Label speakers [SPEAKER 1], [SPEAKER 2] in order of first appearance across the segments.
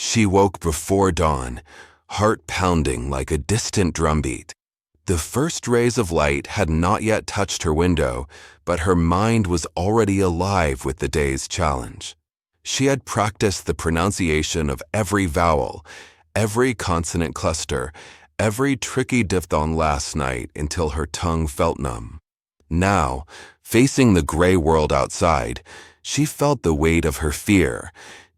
[SPEAKER 1] She woke before dawn, heart pounding like a distant drumbeat. The first rays of light had not yet touched her window, but her mind was already alive with the day's challenge. She had practiced the pronunciation of every vowel, every consonant cluster, every tricky diphthong last night until her tongue felt numb. Now, facing the gray world outside, she felt the weight of her fear.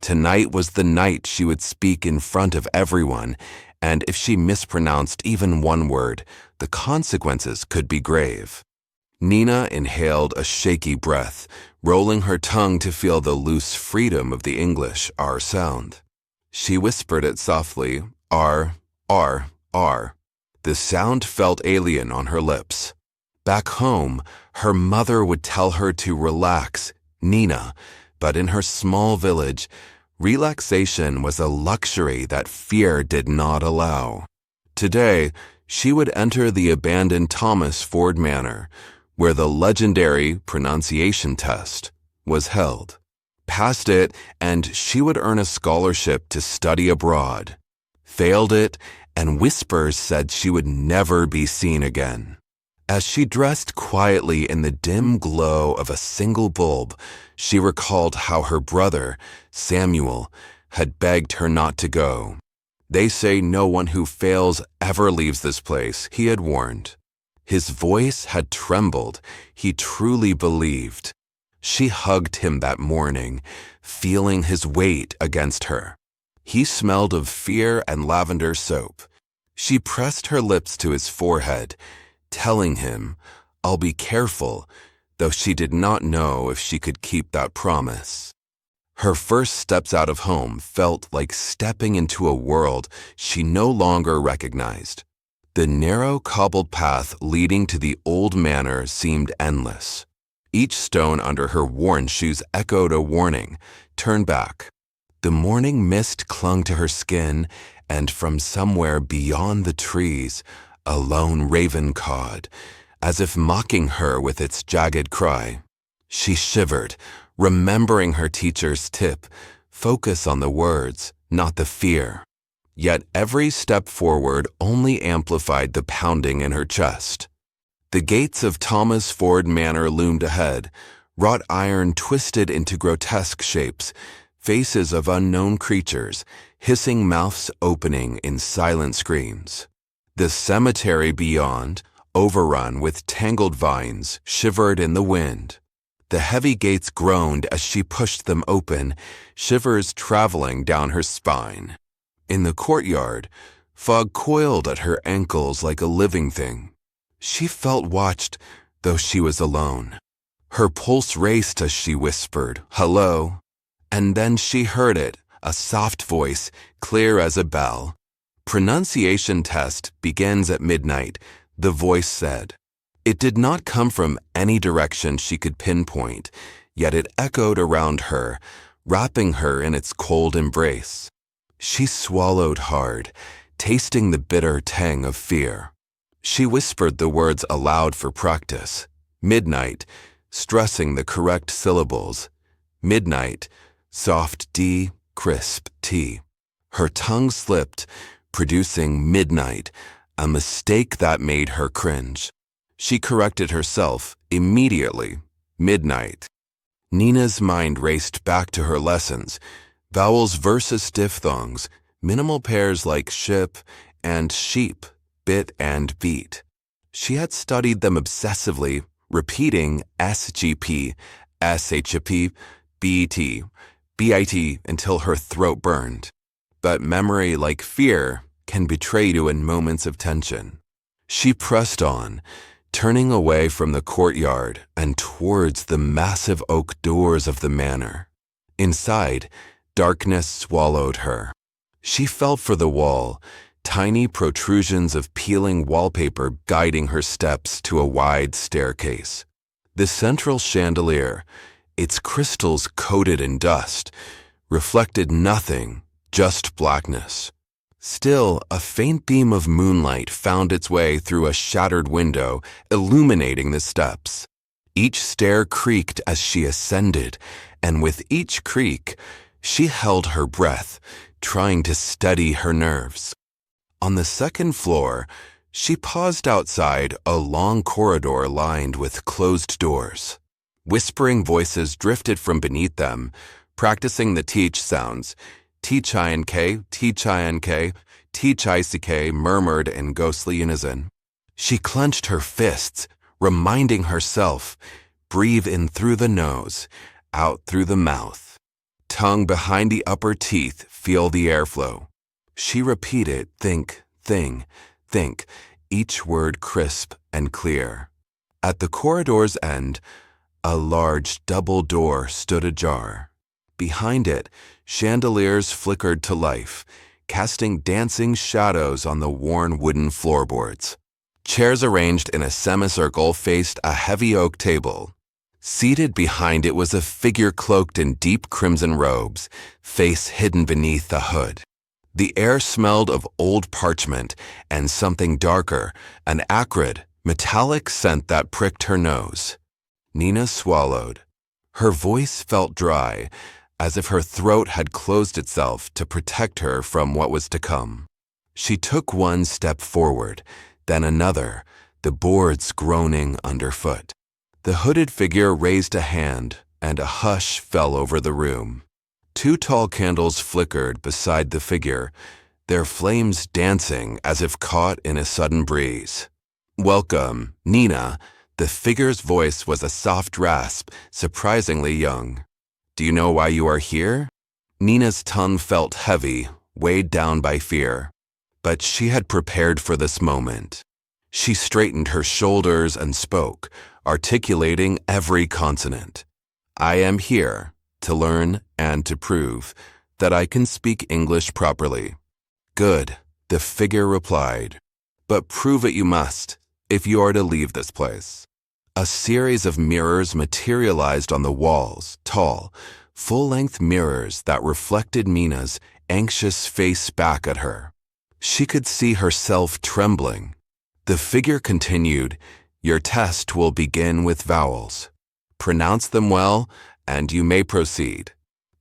[SPEAKER 1] Tonight was the night she would speak in front of everyone, and if she mispronounced even one word, the consequences could be grave. Nina inhaled a shaky breath, rolling her tongue to feel the loose freedom of the English R sound. She whispered it softly, R, R, R. The sound felt alien on her lips. Back home, her mother would tell her to relax, Nina, but in her small village, relaxation was a luxury that fear did not allow. Today, she would enter the abandoned Thomas Ford Manor, where the legendary pronunciation test was held. Passed it, and she would earn a scholarship to study abroad. Failed it, and whispers said she would never be seen again. As she dressed quietly in the dim glow of a single bulb, she recalled how her brother, Samuel, had begged her not to go. "They say no one who fails ever leaves this place," he had warned. His voice had trembled. He truly believed. She hugged him that morning, feeling his weight against her. He smelled of fear and lavender soap. She pressed her lips to his forehead, telling him, "I'll be careful," though she did not know if she could keep that promise. Her first steps out of home felt like stepping into a world she no longer recognized. The narrow cobbled path leading to the old manor seemed endless. Each stone under her worn shoes echoed a warning, "Turn back." The morning mist clung to her skin, and from somewhere beyond the trees, a lone raven cawed, as if mocking her with its jagged cry. She shivered, remembering her teacher's tip, focus on the words, not the fear. Yet every step forward only amplified the pounding in her chest. The gates of Thomas Ford Manor loomed ahead, wrought iron twisted into grotesque shapes, faces of unknown creatures, hissing mouths opening in silent screams. The cemetery beyond, overrun with tangled vines, shivered in the wind. The heavy gates groaned as she pushed them open, shivers traveling down her spine. In the courtyard, fog coiled at her ankles like a living thing. She felt watched, though she was alone. Her pulse raced as she whispered, "Hello." And then she heard it, a soft voice, clear as a bell. "Pronunciation test begins at midnight," the voice said. It did not come from any direction she could pinpoint, yet it echoed around her, wrapping her in its cold embrace. She swallowed hard, tasting the bitter tang of fear. She whispered the words aloud for practice. Midnight, stressing the correct syllables. Midnight, soft D, crisp T. Her tongue slipped, producing midnight, a mistake that made her cringe. She corrected herself immediately. Midnight. Nina's mind raced back to her lessons. Vowels versus diphthongs, minimal pairs like ship and sheep, bit and beat. She had studied them obsessively, repeating SGP, SHP, BT, BIT until her throat burned. But memory, like fear, can betray you in moments of tension. She pressed on, turning away from the courtyard and towards the massive oak doors of the manor. Inside, darkness swallowed her. She felt for the wall, tiny protrusions of peeling wallpaper guiding her steps to a wide staircase. The central chandelier, its crystals coated in dust, reflected nothing, just blackness. Still, a faint beam of moonlight found its way through a shattered window, illuminating the steps. Each stair creaked as she ascended, and with each creak, she held her breath, trying to steady her nerves. On the second floor, she paused outside a long corridor lined with closed doors. Whispering voices drifted from beneath them, practicing the teach sounds. T-I-N-K, T-I-N-K, T-I-C-K murmured in ghostly unison. She clenched her fists, reminding herself, breathe in through the nose, out through the mouth. Tongue behind the upper teeth, feel the airflow. She repeated, think, thing, think, each word crisp and clear. At the corridor's end, a large double door stood ajar. Behind it, chandeliers flickered to life, casting dancing shadows on the worn wooden floorboards. Chairs arranged in a semicircle faced a heavy oak table. Seated behind it was a figure cloaked in deep crimson robes, face hidden beneath the hood. The air smelled of old parchment and something darker, an acrid, metallic scent that pricked her nose. Nina swallowed. Her voice felt dry, as if her throat had closed itself to protect her from what was to come. She took one step forward, then another, the boards groaning underfoot. The hooded figure raised a hand, and a hush fell over the room. 2 tall candles flickered beside the figure, their flames dancing as if caught in a sudden breeze. Welcome, Nina. The figure's voice was a soft rasp, surprisingly young. Do you know why you are here? Nina's tongue felt heavy, weighed down by fear. But she had prepared for this moment. She straightened her shoulders and spoke, articulating every consonant. I am here to learn and to prove that I can speak English properly. Good, the figure replied. But prove it you must, if you are to leave this place. A series of mirrors materialized on the walls, tall, full-length mirrors that reflected Nina's anxious face back at her. She could see herself trembling. The figure continued, your test will begin with vowels. Pronounce them well, and you may proceed.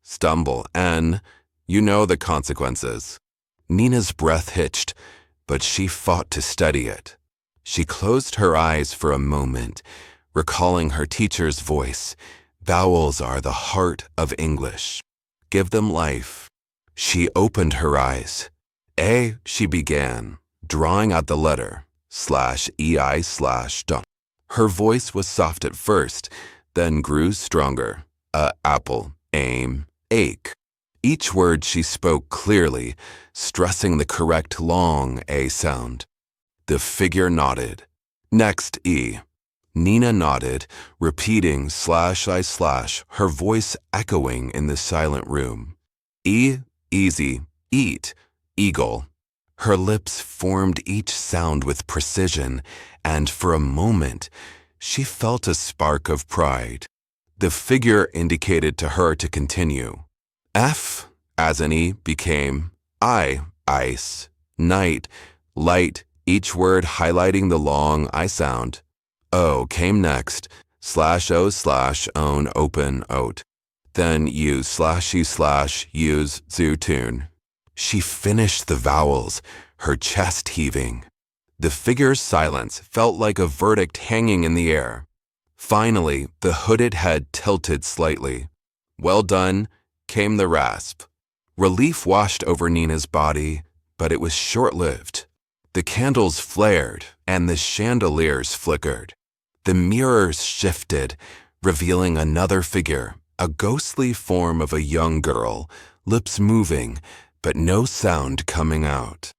[SPEAKER 1] Stumble, and you know the consequences. Nina's breath hitched, but she fought to steady it. She closed her eyes for a moment, recalling her teacher's voice. Vowels are the heart of English. Give them life. She opened her eyes. A, she began, drawing out the letter, /ei/. Her voice was soft at first, then grew stronger. Apple, aim, ache. Each word she spoke clearly, stressing the correct long A sound. The figure nodded. Next, E. Nina nodded, repeating /I/, her voice echoing in the silent room. E, easy, eat, eagle. Her lips formed each sound with precision, and for a moment, she felt a spark of pride. The figure indicated to her to continue. F, as in E, became I, ice, night, light, each word highlighting the long I sound. O came next, /O/own, open, oat. Then U/E/use, zoo, tune. She finished the vowels, her chest heaving. The figure's silence felt like a verdict hanging in the air. Finally, the hooded head tilted slightly. Well done, came the rasp. Relief washed over Nina's body, but it was short-lived. The candles flared, and the chandeliers flickered. The mirrors shifted, revealing another figure, a ghostly form of a young girl, lips moving, but no sound coming out.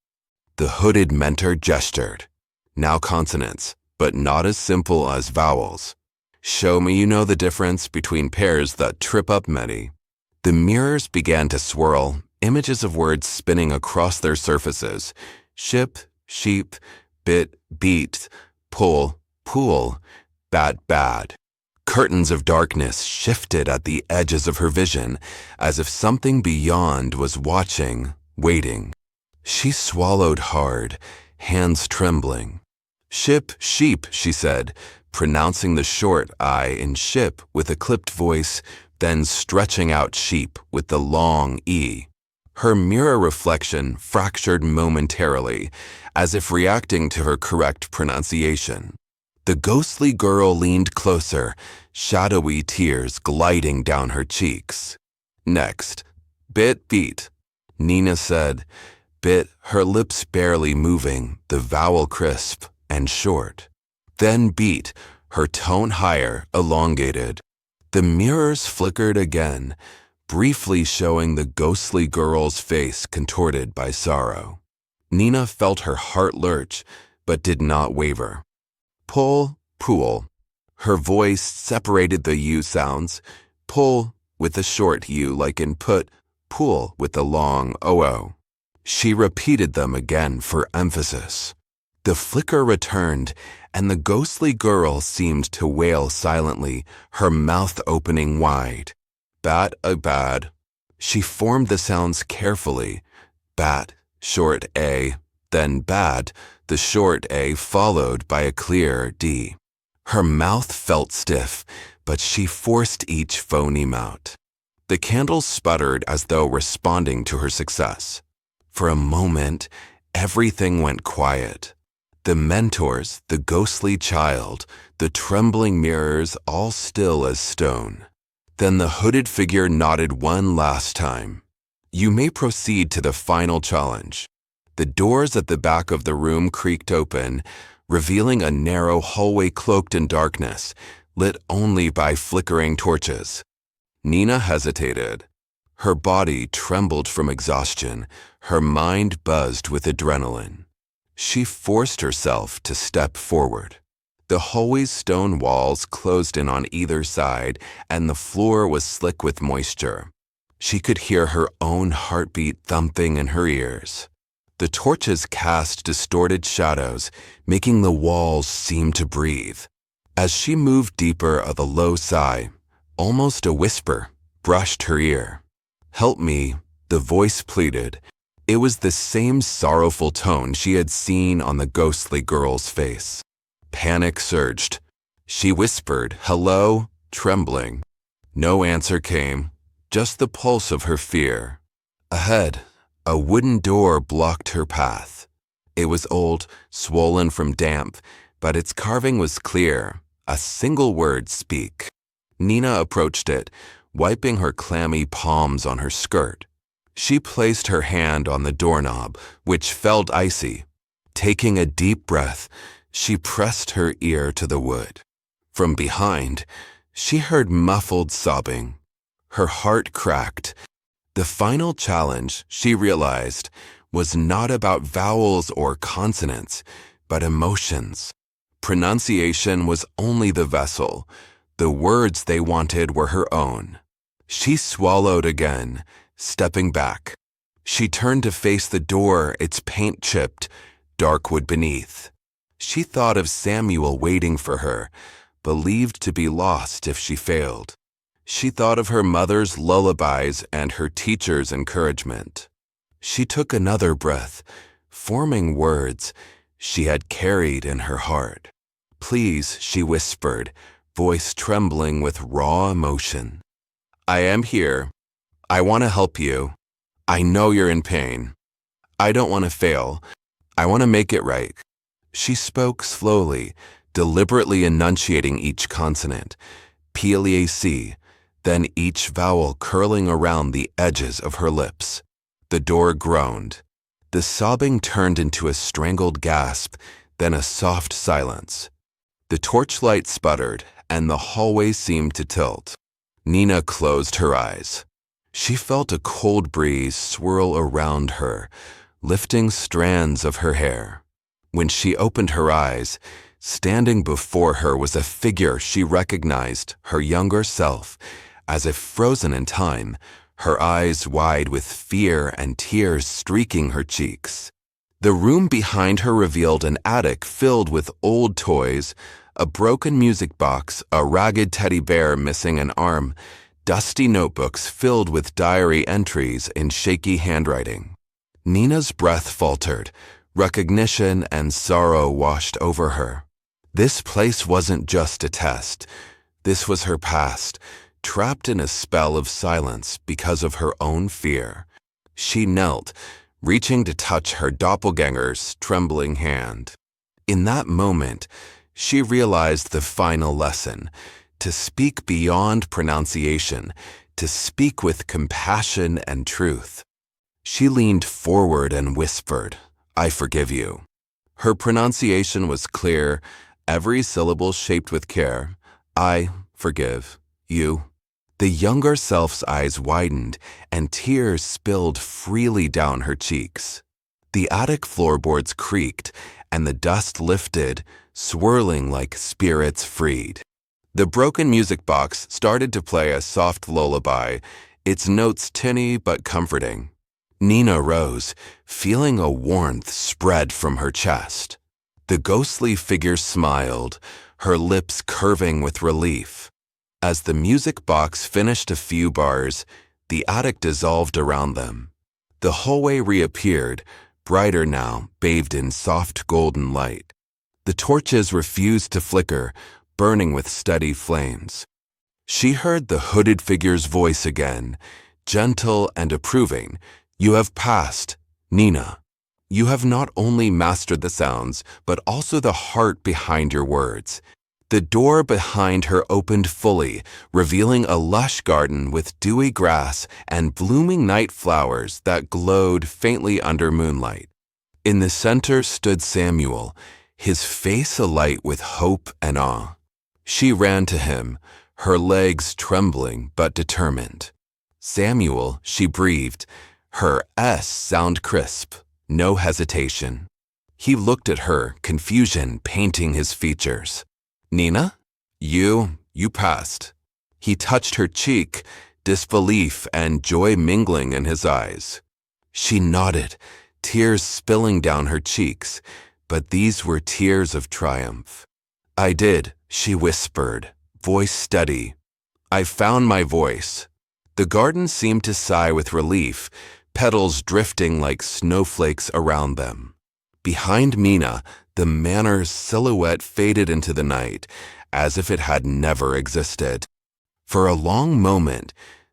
[SPEAKER 1] The hooded mentor gestured. Now consonants, but not as simple as vowels. Show me you know the difference between pairs that trip up many. The mirrors began to swirl, images of words spinning across their surfaces. Ship, sheep, bit, beat, pull, pool, bad. Curtains of darkness shifted at the edges of her vision, as if something beyond was watching, waiting. She swallowed hard, hands trembling. Ship, sheep, she said, pronouncing the short I in ship with a clipped voice, then stretching out sheep with the long E. Her mirror reflection fractured momentarily, as if reacting to her correct pronunciation. The ghostly girl leaned closer, shadowy tears gliding down her cheeks. Next, bit beat, Nina said, bit, her lips barely moving, the vowel crisp and short. Then beat, her tone higher, elongated. The mirrors flickered again, briefly showing the ghostly girl's face contorted by sorrow. Nina felt her heart lurch, but did not waver. Pull, pool. Her voice separated the U sounds. Pull with a short U like in put, pool with the long OO. She repeated them again for emphasis. The flicker returned, and the ghostly girl seemed to wail silently, her mouth opening wide. Bat a bad. She formed the sounds carefully. Bat, short A, then bad, the short A followed by a clear D. Her mouth felt stiff, but she forced each phoneme out. The candles sputtered as though responding to her success. For a moment, everything went quiet. The mentors, the ghostly child, the trembling mirrors, all still as stone. Then the hooded figure nodded one last time. You may proceed to the final challenge. The doors at the back of the room creaked open, revealing a narrow hallway cloaked in darkness, lit only by flickering torches. Nina hesitated. Her body trembled from exhaustion, her mind buzzed with adrenaline. She forced herself to step forward. The hallway's stone walls closed in on either side, and the floor was slick with moisture. She could hear her own heartbeat thumping in her ears. The torches cast distorted shadows, making the walls seem to breathe. As she moved deeper, a low sigh, almost a whisper, brushed her ear. "Help me," the voice pleaded. It was the same sorrowful tone she had seen on the ghostly girl's face. Panic surged. She whispered, "Hello," trembling. No answer came, just the pulse of her fear. Ahead, a wooden door blocked her path. It was old, swollen from damp, but its carving was clear, a single word, "Speak." Nina approached it, wiping her clammy palms on her skirt. She placed her hand on the doorknob, which felt icy. Taking a deep breath, she pressed her ear to the wood. From behind, she heard muffled sobbing. Her heart cracked. The final challenge, she realized, was not about vowels or consonants, but emotions. Pronunciation was only the vessel. The words they wanted were her own. She swallowed again, stepping back. She turned to face the door, its paint chipped, dark wood beneath. She thought of Samuel waiting for her, believed to be lost if she failed. She thought of her mother's lullabies and her teacher's encouragement. She took another breath, forming words she had carried in her heart. "Please," she whispered, voice trembling with raw emotion. "I am here. I want to help you. I know you're in pain. I don't want to fail. I want to make it right." She spoke slowly, deliberately enunciating each consonant, P-L-E-A-C, then each vowel curling around the edges of her lips. The door groaned. The sobbing turned into a strangled gasp, then a soft silence. The torchlight sputtered, and the hallway seemed to tilt. Nina closed her eyes. She felt a cold breeze swirl around her, lifting strands of her hair. When she opened her eyes, standing before her was a figure she recognized, her younger self, as if frozen in time, her eyes wide with fear and tears streaking her cheeks. The room behind her revealed an attic filled with old toys, a broken music box, a ragged teddy bear missing an arm, dusty notebooks filled with diary entries in shaky handwriting. Nina's breath faltered. Recognition and sorrow washed over her. This place wasn't just a test. This was her past, trapped in a spell of silence because of her own fear. She knelt, reaching to touch her doppelganger's trembling hand. In that moment, she realized the final lesson: to speak beyond pronunciation, to speak with compassion and truth. She leaned forward and whispered, "I forgive you." Her pronunciation was clear, every syllable shaped with care. "I forgive you." The younger self's eyes widened, and tears spilled freely down her cheeks. The attic floorboards creaked, and the dust lifted, swirling like spirits freed. The broken music box started to play a soft lullaby, its notes tinny but comforting. Nina rose, feeling a warmth spread from her chest. The ghostly figure smiled, her lips curving with relief. As the music box finished a few bars, the attic dissolved around them. The hallway reappeared, brighter now, bathed in soft golden light. The torches refused to flicker, burning with steady flames. She heard the hooded figure's voice again, gentle and approving. "You have passed, Nina. You have not only mastered the sounds, but also the heart behind your words." The door behind her opened fully, revealing a lush garden with dewy grass and blooming night flowers that glowed faintly under moonlight. In the center stood Samuel, his face alight with hope and awe. She ran to him, her legs trembling but determined. "Samuel," she breathed, her S sound crisp, no hesitation. He looked at her, confusion painting his features. "Nina, you passed." He touched her cheek, disbelief and joy mingling in his eyes. She nodded, tears spilling down her cheeks, but these were tears of triumph. "I did," she whispered, voice steady. "I found my voice." The garden seemed to sigh with relief, petals drifting like snowflakes around them. Behind Mina, the manor's silhouette faded into the night, as if it had never existed. For a long moment,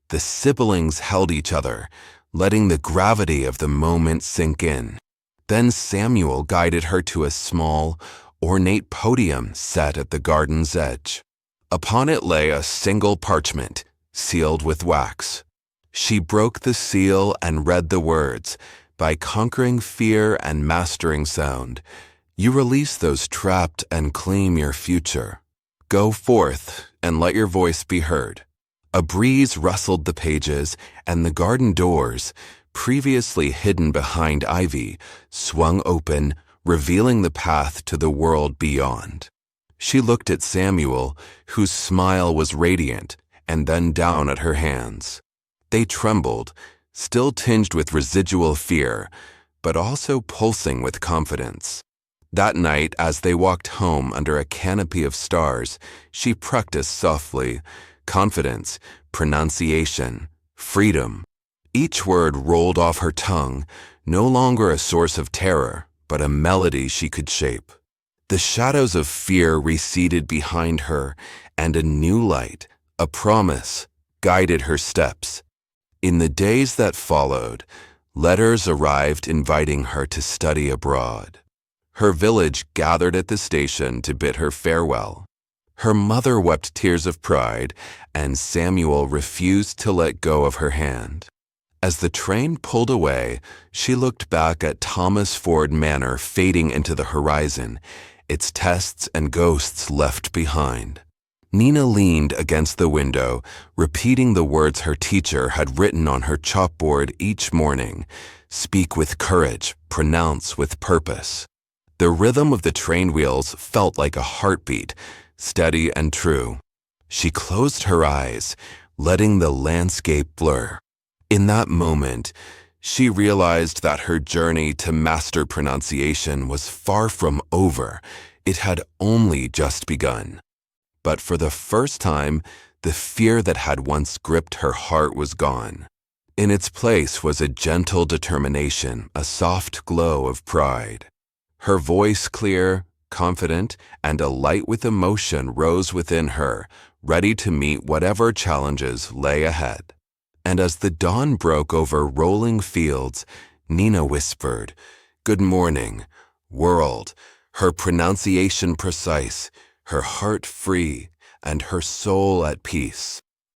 [SPEAKER 1] the siblings held each other, letting the gravity of the moment sink in. Then Samuel guided her to a small, ornate podium set at the garden's edge. Upon it lay a single parchment, sealed with wax. She broke the seal and read the words, "By conquering fear and mastering sound, you release those trapped and claim your future. Go forth and let your voice be heard." A breeze rustled the pages, and the garden doors, previously hidden behind ivy, swung open, revealing the path to the world beyond. She looked at Samuel, whose smile was radiant, and then down at her hands. They trembled, still tinged with residual fear, but also pulsing with confidence. That night, as they walked home under a canopy of stars, she practiced softly: confidence, pronunciation, freedom. Each word rolled off her tongue, no longer a source of terror, but a melody she could shape. The shadows of fear receded behind her, and a new light, a promise, guided her steps. In the days that followed, letters arrived inviting her to study abroad. Her village gathered at the station to bid her farewell. Her mother wept tears of pride, and Samuel refused to let go of her hand. As the train pulled away, she looked back at Thomas Ford Manor fading into the horizon, its tests and ghosts left behind. Nina leaned against the window, repeating the words her teacher had written on her chalkboard each morning: "Speak with courage, pronounce with purpose." The rhythm of the train wheels felt like a heartbeat, steady and true. She closed her eyes, letting the landscape blur. In that moment, she realized that her journey to master pronunciation was far from over. It had only just begun. But for the first time, the fear that had once gripped her heart was gone. In its place was a gentle determination, a soft glow of pride. Her voice clear, confident, and alight with emotion rose within her, ready to meet whatever challenges lay ahead. And as the dawn broke over rolling fields, Nina whispered, "Good morning, world," her pronunciation precise, her heart free, and her soul at peace.